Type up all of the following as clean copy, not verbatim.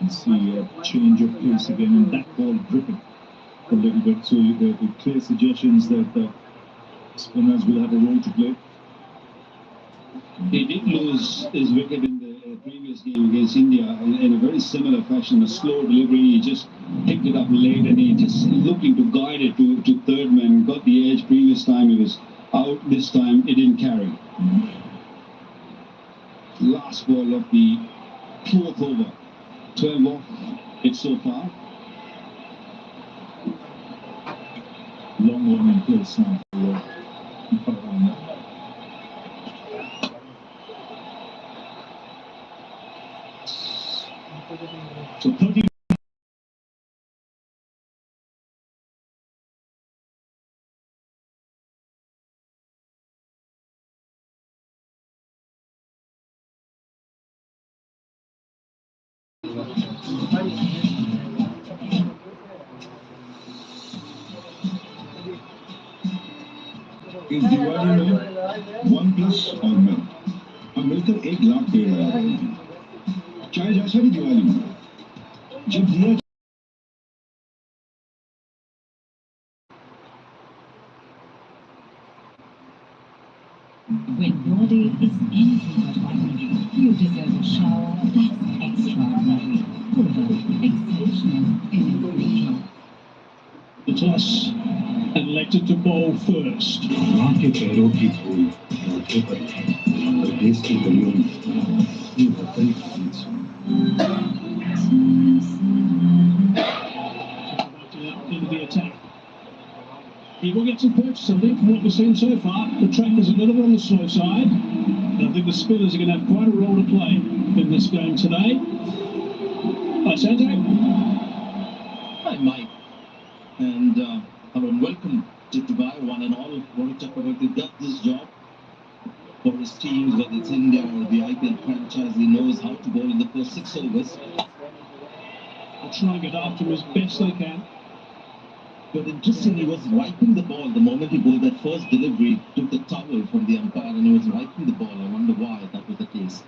And see a change of pace again, and that ball gripping a little bit. So the clear suggestions that the spinners will have a role to play. He did lose his wicket in the previous game against India in a very similar fashion, a slow delivery. He just picked it up late and he just looking to guide it to third man. Got the edge previous time, he was out. This time it didn't carry. Last ball of the fourth over. 12 off it so far. Long one in place now for Farhan. So 30. इस दिवाली में one plus और milk अब मिलकर 1 लाख दे रहा है, चाहे जैसा भी दिवाली में जब दिया। When your day is anything but ordinary, you deserve a shower that's extraordinary, full exceptional, and individual. The toss and elected to bowl first. माँ के पैरों की धूल माथे पर है और देश की गलियों में ये वतन की गीत सुन। Into the attack. He will get some purchase, I think, from what we've seen so far. The track is a little bit on the slow side. And I think the spinners are going to have quite a role to play in this game today. Hi, Sanjay. Hi, Mike. And hello and welcome to Dubai, one and all. Warren Chakravarti does this job for his teams, whether it's India or the IPL franchise. He knows how to bowl in the first 6 overs. They'll try and get after him as best they can. But interestingly, he was wiping the ball the moment he bowled that first delivery, took the towel from the umpire and he was wiping the ball. I wonder why that was the case.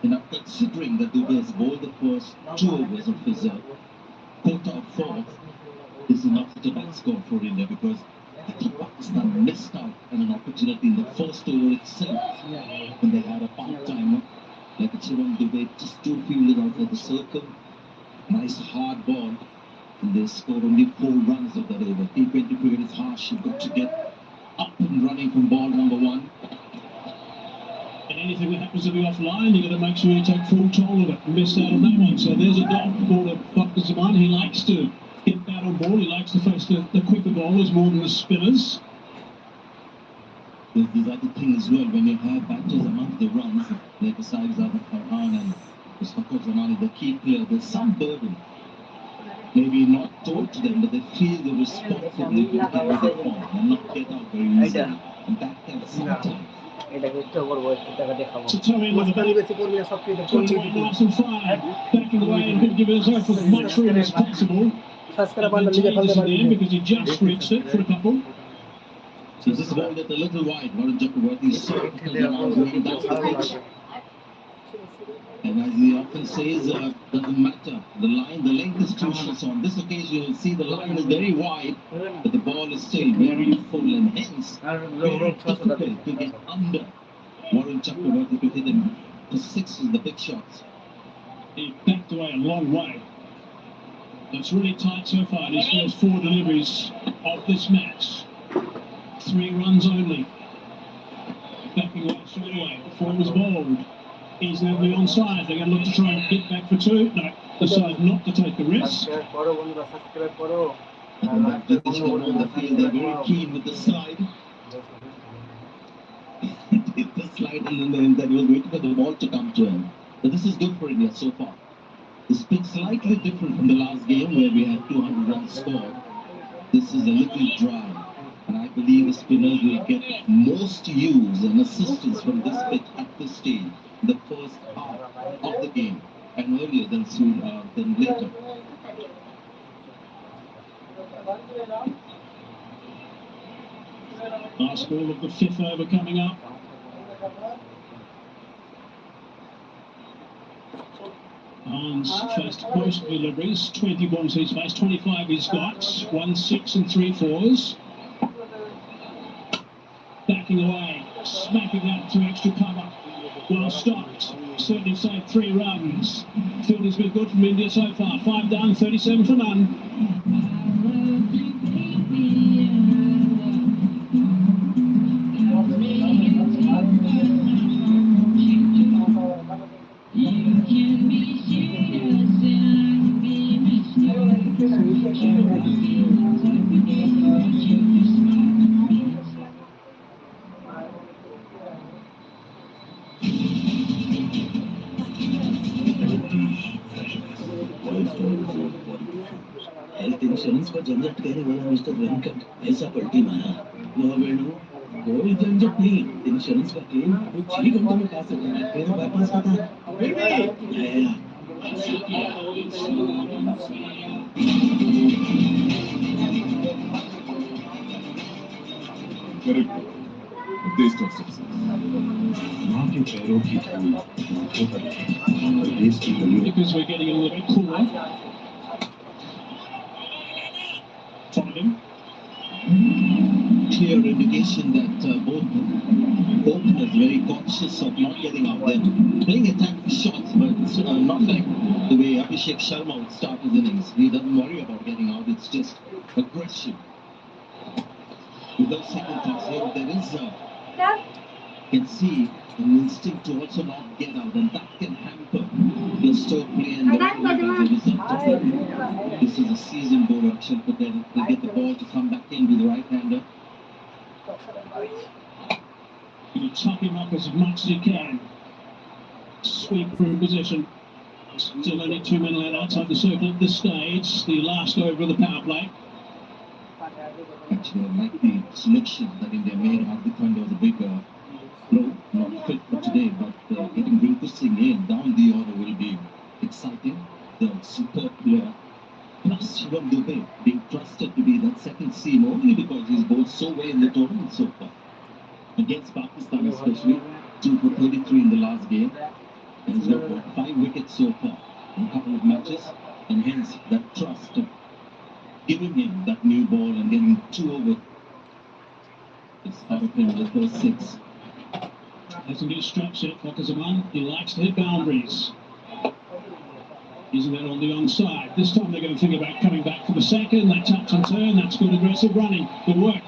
And now considering that Dubey has bowled the first 2 overs of his quota of 4, this is not such a bad score for India because I think Pakistan missed out on an opportunity in the first over itself when they had a part-timer like a Shivam Dubey, just 2 fielders outside the circle. Nice hard ball. And they scored only 4 runs of that over. T20 cricket is harsh. You've got to get up and running from ball number 1. And anything that happens to be offline, you've got to make sure you take full toll of it. Missed out on that one. So there's a dot for the Dr. Zaman. He likes to get that on ball. He likes to face the quicker bowlers more than the spinners. There's other thing as well. When you have batters amongst the runs, like besides Farhan and Mustaqil Zamani, the key player, there's some burden. Maybe not told to them, but they feel the responsibility to carry the form and not get out very easily. And that can sometimes. To toe in with the 21 nice and fine. Backing away and give himself as much room as possible. Advantageous in the end because he just reached it for a couple. So this ball is a little wide. Warren Chakravarti is so difficult going down the pitch. And as he often says, doesn't matter. The line, the length is crucial. So on this occasion, you'll see the line is very wide, but the ball is still very full, and hence very difficult to get under Warren Chakravarti to hit him for 6s, the big shots. He backed away a long way. It's really tight so far in his first 4 deliveries of this match. 3 runs only. Backing away straight away before it was bowled. He's now the onside. They're going to look to try and get back for 2. No, decide not to take the risk. And the British one on the field, they're very keen with the slide. Hit the slide and then he was waiting for the ball to come to him. But this is good for India so far. This pitch slightly different from the last game where we had 200 runs scored. This is a little dry. And I believe the spinners will get most use and assistance from this pitch at this stage, the first half of the game, and earlier than later. Last ball of the 5th over coming up. Hans first post deliveries, 21 to his face, 25 he's got, 1 6 and 3 4s. Backing away, smacking that to extra cover. Well stopped, certainly saved 3 runs. Fielding's been good from India so far, 5 down, 37 for none. Health insurance का झंझट कहने वाला mister Venkat ऐसा पलटी मारा। No वेणु, कोई झंझट नहीं। इंश्योरेंस का क्लेम कुछ ही घंटों में पा सकता है। फिर वापस आता है। Correct. A taste of success. माँ के पैरों की धूल आंखों पर है। देश की गलियों Because we're getting a little bit cooler. Following. Clear indication that both openers very conscious of not getting out there. Playing attack shots, but not like the way Abhishek Sharma would start his innings. He doesn't worry about getting out. It's just aggression. Without second thoughts here, there is can see an instinct to also not get out, and that can hamper the stroke play and the result of it. This is a seasoned bowler, Akshar Patel. They get the ball to come back in with the right-hander. You tuck him up as much as you can. Sweep from position. Still only 2 men left outside the circle at this stage. The last over of the power play. Actually, I like the selection that India made. Hardik Pandya was a big blow, not fit for today, but getting Rinku Singh in down the order will be exciting. The superb player, plus Shivam Dubey, being trusted to be that second seam only because he's bowled so well in the tournament so far. Against Pakistan especially, 2 for 33 in the last game. And he's got 5 wickets so far in a couple of matches, and hence that trust of giving him that new ball and getting 2 over. It's out of him in the first 6. Hasn't get straps yet for Kazaman. He likes to hit boundaries. Using that on the onside. This time they're going to think about coming back for the second. That touch and turn. That's good aggressive running. Good work.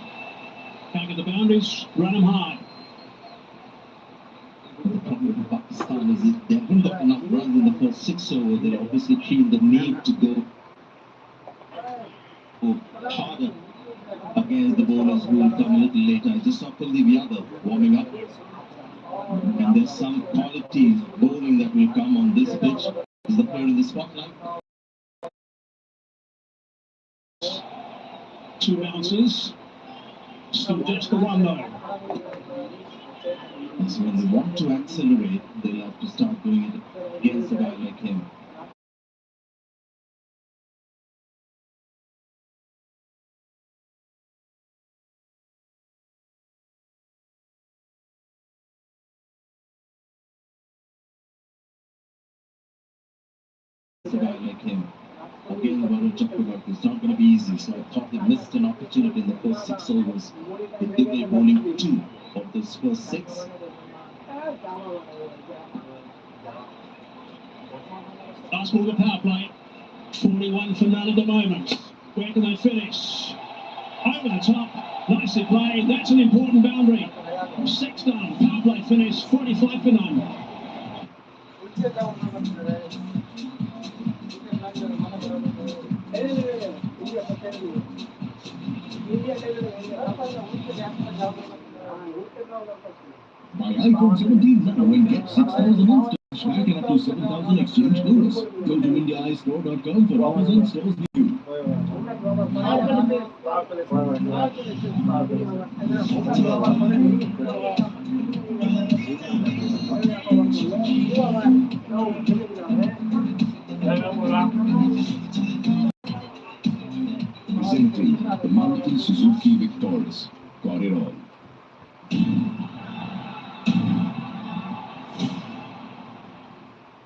Can't get the boundaries. Run them hard. The problem with Pakistan is that they haven't got enough runs in the first 6 overs. They obviously feel the need to go harder against the bowlers who will come a little later. I just saw Kuldeep Yadav warming up. And there's some quality bowling that will come on this pitch. Is the player in the spotlight? 2 bounces. Still just the one though. And so when they want to accelerate, they'll have to start doing it against a guy like him. A guy like him. Again, Varun Chakravarti. It's not going to be easy, so I thought they missed an opportunity in the first 6 overs. With Dubey bowling 2 of those first 6. Last ball of the power play. 41 for none at the moment. Where can they finish? Over the top. Nicely played. That's an important boundary. 6 down. Power play finish. 45 for none. My iPhone 17 now and get 6,000 months cashback and up to 7,000 exchange bonus. Go to IndiaEyestore.com for Amazon stores near you. Presenting the Maruti Suzuki Victoris. Got it all.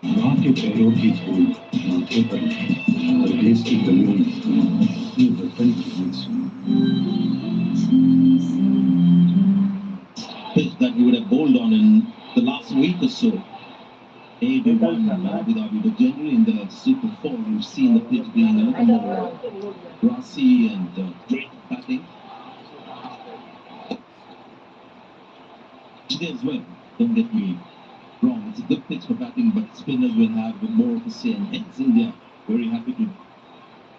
Not के पैरों की धूल माथे पर और देश की गलियों में ये वतन की आंसू Pitch that we would have bowled on in the last week or so. 8-1 Abu Dhabi, but generally in the Super 4, you've seen the pitch being a little more grassy and great batting. Today as well, don't get me wrong, it's a good pitch for batting, but spinners will have more of a say, and hence India very happy to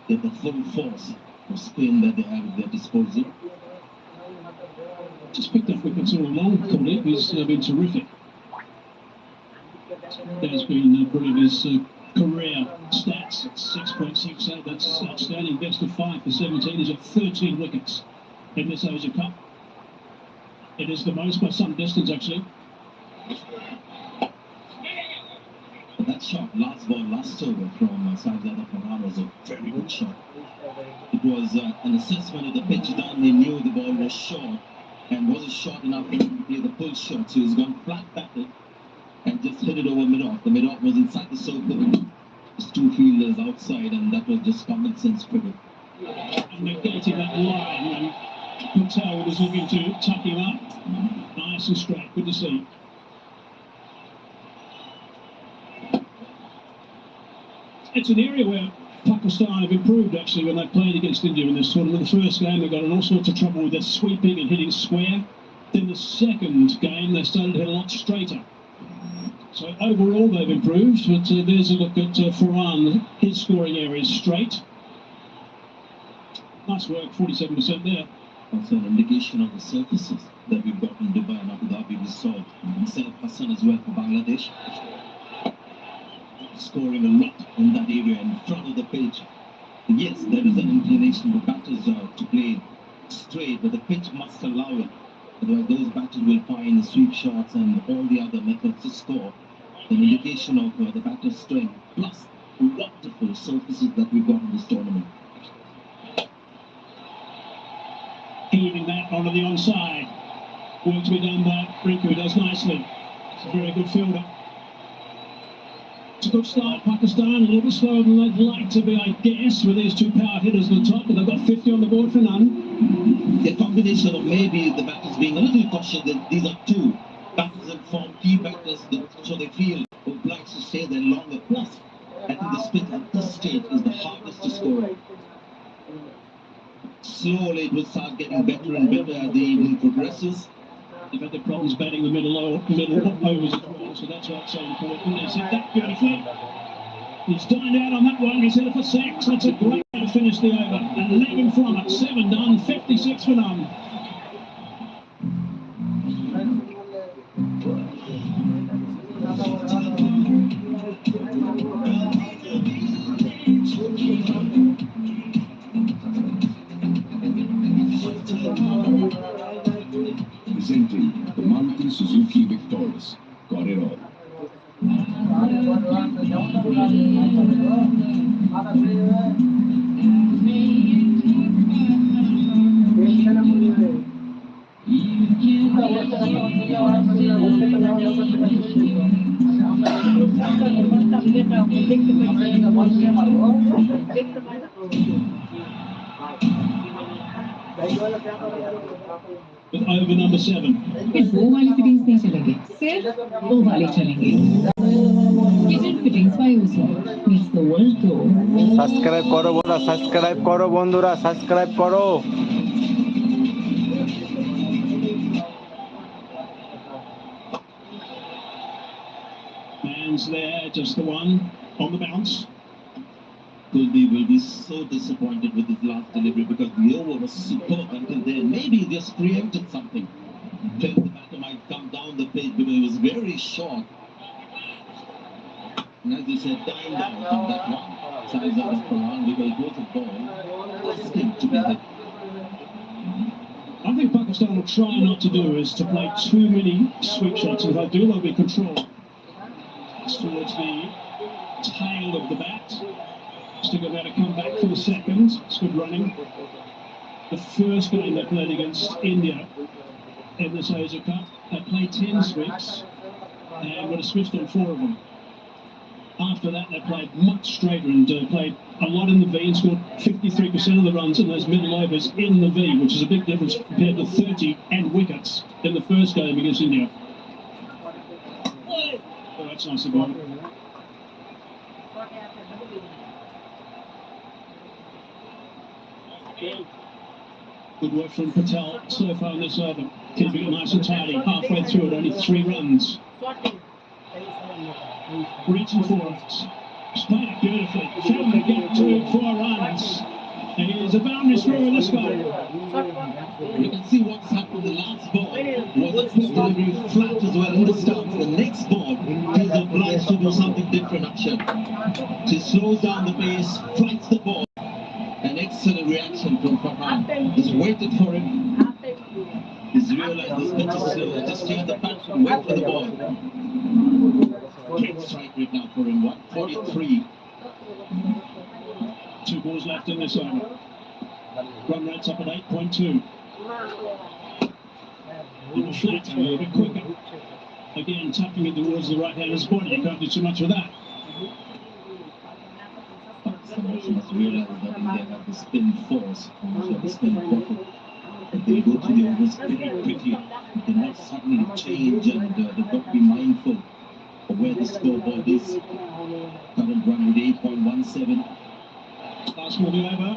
get the full force of spin that they have at their disposal. Just picked up wickets all along, Colin. He's been terrific. There's been brilliant. His career stats, 6.68, that's outstanding. Best of 5 for 17. He's got 13 wickets in this Asia Cup. It is the most by some distance, actually. That shot, last ball, last over from Saibzada Farhan was a very good shot. It was an assessment of the pitch done. He knew the ball was short and wasn't short enough to play the pull shot. So he's gone flat batted and just hit it over mid-off. The mid-off was inside the circle. There's two fielders outside, and that was just common sense cricket. And negating that line, and Patel was looking to tuck him up. Nice and straight. Good to see. It's an area where Pakistan have improved actually when they played against India in this tournament. The first game they got in all sorts of trouble with their sweeping and hitting square. Then the second game they started to hit a lot straighter. So overall they've improved, but there's a look at Farhan. His scoring area is straight. Nice work, 47% there. Also an indication of the surfaces that we've got in Dubai and Abu Dhabi. We saw Saif Hassan as well for Bangladesh, scoring a lot in that area in front of the pitch. Yes, there is an inclination for batters to play straight, but the pitch must allow it. Otherwise, those batters will find sweep shots and all the other methods to score. An indication of the batter's strength, plus wonderful surfaces that we've got in this tournament. Heaving that onto the onside. Work to be done by Rinku, who does nicely. He's a very good fielder. It's a good start, Pakistan, a little bit slower than they'd like to be, I guess, with these two power hitters at the top, but they've got 50 on the board for none. A combination of maybe the batters being a little cautious that these are two batters in form, key batters, so they feel obliged to stay there longer. Plus, I think the spin at this stage is the hardest to score. Slowly it will start getting better and better as the evening progresses. They've had their problems batting the middle overs as well, so that's why it's so important. He's hit that beautifully. He's dined out on that one. He's hit it for 6. That's a great way to finish the over. 11 from it, 7 done, 56 for none. Presenting the Maruti Suzuki Victoris. Got it all. With over number 7. वो वाली fittings नहीं चलेंगे, सिर्फ वो वाले चलेंगे. Kitchen fittings by Uso meets the world tour. Subscribe করো বন্ধুরা, সাবস্ক্রাইব করো বন্ধুরা, সাবস্ক্রাইব করো. Man's there, just the one on the bounce. Kuldeep will be so disappointed with his last delivery because the over was superb until then. Maybe he just preempted something. Felt the batter might come down the pitch because it was very short. And as you said, dying down from that one. Saibzada Farhan because it was a ball destined to be hit. I think Pakistan will try not to do is to play too many sweep shots. If they do, there'll be control. It's towards the tail of the bat. Still about to come back for the second. It's good running. The first game they played against India in this Asia Cup, they played 10 sweeps and would have switched on 4 of them. After that, they played much straighter and played a lot in the V and scored 53% of the runs in those middle overs in the V, which is a big difference compared to 30 and wickets in the first game against India. Oh, that's nicely gone. Good work from Patel so far in this over. Keeping it nice and tidy. Halfway through it, only 3 runs. Reaching for it. Played it beautifully. Found the gap to 4 runs. And here's a boundary score in this one. You can see what's happened. The last ball was a quick delivery flat as well in the start. The next ball, he's obliged to do something different, Akshat. She slows down the pace, flights the ball. An excellent reaction from Farhan. Just waited for him. He's realized this pitch is slow. Just change the pattern, wait for the ball. Great strike rate now for him. 143. 2 balls left in this over. Run rate's up at 8.2. And the flat a little bit quicker. Again, tapping it towards the right-hander's body. You can't do too much with that. He's realized that they have the spin force, the spin pocket. They go to the overs very quickly. They not suddenly change, and they've got to be mindful of where the scoreboard is. Current run with 8.17. Last ball the over.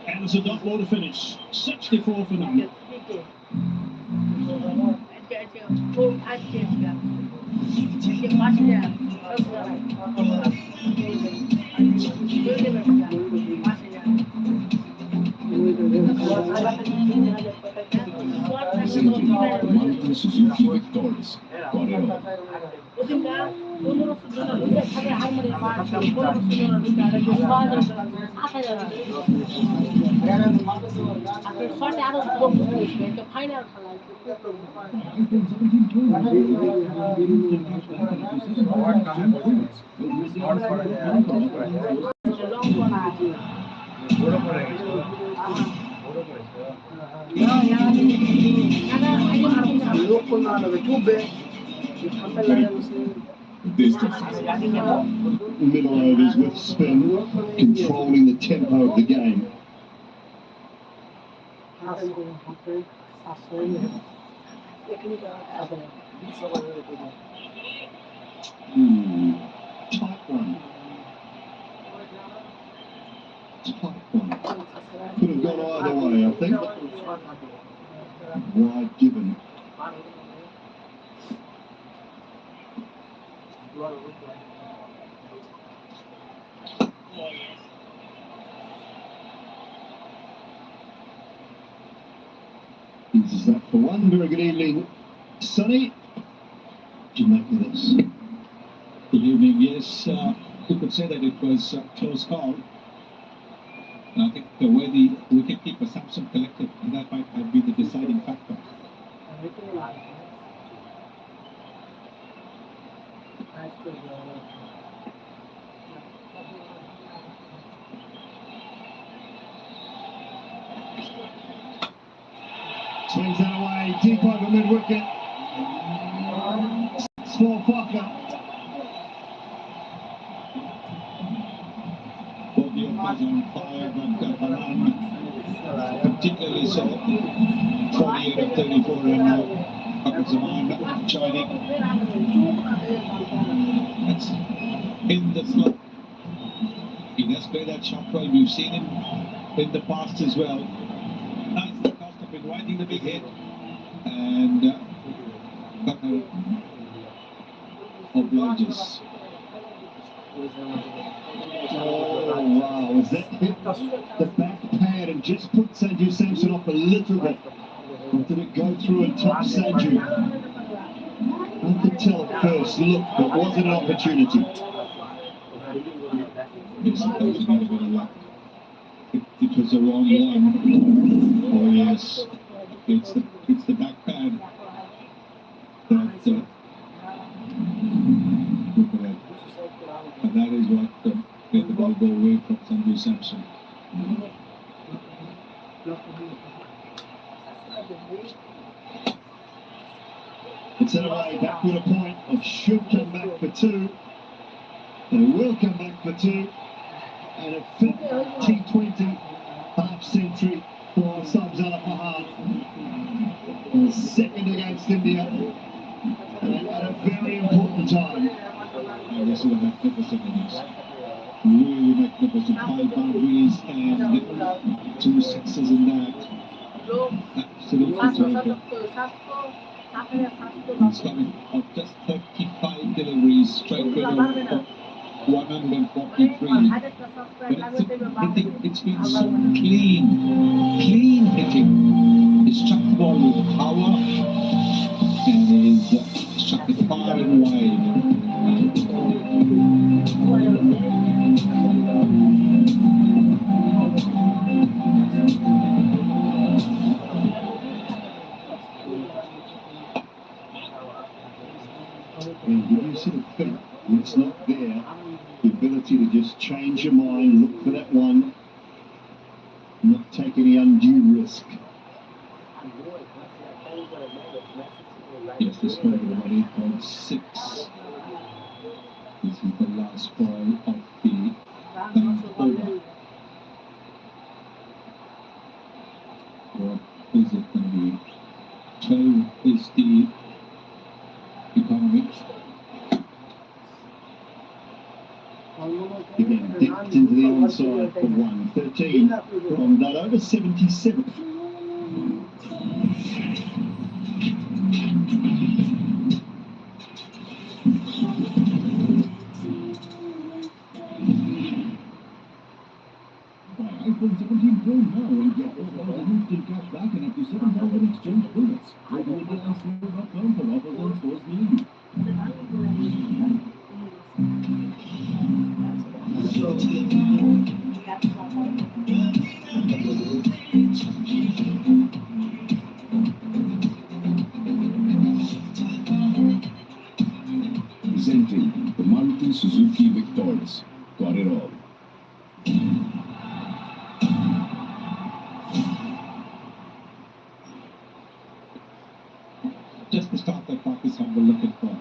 And it's a dot ball to finish. 64 for them. Suzuki Victorious. Middle overs with spin, controlling the tempo of the game. Tight one. Could have gone either way, I think. Wide given. Is that for one? Very good evening, Sonny. What do you make of this? Good evening. Yes, you could say that it was a close call. I think the way the wicketkeeper Samson collected, and that might have been the deciding factor. Swings that away, deep over mid-wicket. Small Parker. Both the offers on fire, but Farhan particularly so. 48 of 34 and now Zaman joining. That's in the slot. He does play that shot well. We've seen him in the past as well. Nice the cost of inviting the big hit, and Qatar obliges. Oh wow, is that hit the back pad and just put Sanju Samson off a little bit? Or did it go through and top Sanju? I could tell at first look, but was it an opportunity? Yes, that was not a bit of luck. It was the wrong one. Oh yes, it's the back pad that look at that. And that is what made the ball go away from Sanju Samson. It's in a way, back with a point. They should come back for two. They will come back for two. And a fifth T20 half-century for Sabzala Pahar. The second against India. And at a very important time. Yeah, this is a magnificent innings. Really magnificent. 5 boundaries and 2 sixes in that. Absolutely terrific. He's coming off just 35 deliveries, strike rate of 143. But it's been so clean hitting. He's struck the ball with power and he's struck it far and wide. And when you sort of think it's not there, the ability to just change your mind, look for that one, not take any undue risk. Yes, this ball about 8.6. This is the last ball of the over. What is it going to be? 12 is the economy. Again, dipped into the onside for 113 from that over 77. iPhone 17 Pro now and get 4,000 instant cash back and up to 7,000 exchange bonus. Go to IndiaStore.com for offers on stores near you. Presenting the Maruti Suzuki Victoris. Got it all. Just the start that Pakistan were looking for.